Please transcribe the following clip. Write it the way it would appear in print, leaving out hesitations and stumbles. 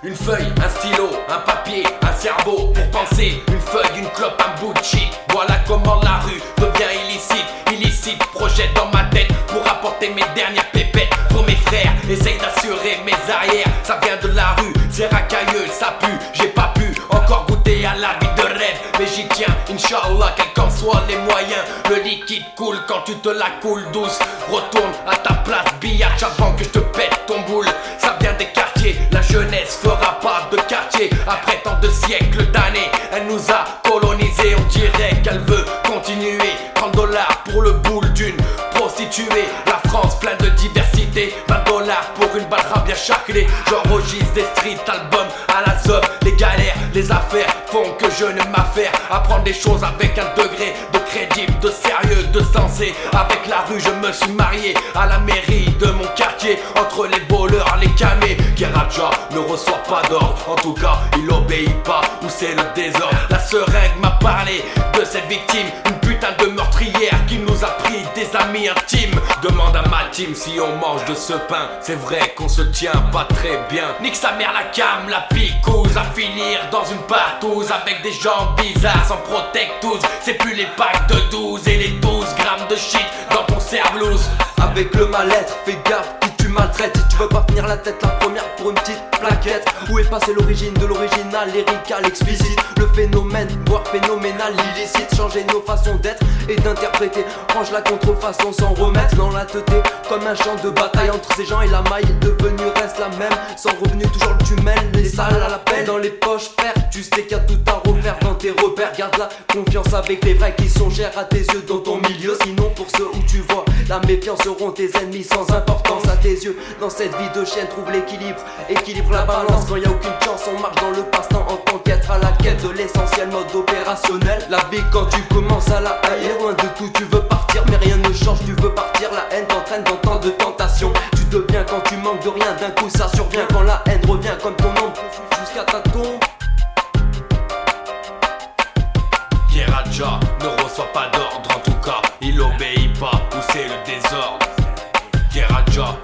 Une feuille, un stylo, un papier, un cerveau pour penser. Une feuille, une clope, un bout de shit. Voilà comment la rue devient illicite. Illicite, projet dans ma tête pour apporter mes dernières pépettes. Pour mes frères, essaye d'assurer mes arrières. Ça vient de la rue, c'est racailleux, ça pue. J'ai pas pu encore goûter à la vie de rêve, mais j'y tiens, Inch'Allah, quels qu'en soient les moyens. Le liquide coule quand tu te la coules douce. Retourne à ta place, billard avant que je te pète ton boule. Ça vient des quartiers, la jeunesse fera pas de quartier. Après tant de siècles d'années, elle nous a colonisés. On dirait qu'elle veut continuer. 30 $ pour le boule d'une prostituée. La France plein de diversité. 20 $ pour une barra bien charclée. J'enregistre des street albums à la zob. Les galères, les affaires font que je ne m'affaire à prendre des choses avec un degré de crédible, de sérieux, de sensé. Avec la rue je me suis marié à la mairie de mon quartier. Entre les voleurs, les camés, Keraja ne reçoit pas d'ordre. En tout cas il obéit pas ou c'est le désordre. La seringue m'a parlé de cette victime, une putain de meurtrière qui nous a pris des amis intimes. Demande à ma team si on mange de ce pain. C'est vrai qu'on se tient pas très bien. Nique sa mère la cam, la picouse. À finir dans une partouze avec des gens bizarres sans protectous. C'est plus les packs de 12 et les 12 grammes de shit dans ton cervelouse. Avec le mal-être, fais gaffe qui tu maltraites. Si tu veux pas finir la tête la première pour une petite plaquette. Où est passée l'origine de l'original, lyrical, explicite. Le phénomène, voire phénoménal, illicite. Changer nos façons d'être et d'interpréter. Range la contrefaçon sans remettre dans la teuté. Comme un champ de bataille entre ces gens et la maille devenue reste la même. Sans revenu toujours le tumel, les salles à la peine. Dans les poches frère, tu sais qu'il y a tout à refaire dans tes repères. Garde la confiance avec les vrais qui sont chers à tes yeux dans ton milieu. Sinon pour ceux où tu vois la méfiance seront tes ennemis sans importance à tes yeux. Dans cette vie de chienne trouve l'équilibre, équilibre la balance. Quand y a aucune chance on marche dans le passe-temps en tant qu'être à la quête de l'essentiel mode opérationnel. La vie quand tu commences à la haïr, loin de tout tu veux partir mais rien ne change, tu veux partir. La haine t'entraîne dans tant de tentations. Tu deviens quand tu manques de rien, d'un coup ça survient. Quand la haine revient comme ton ombre jusqu'à ta tombe. Keraja ne reçoit pas d'ordre, en tout cas il obéit pas ou c'est le désordre. Keraja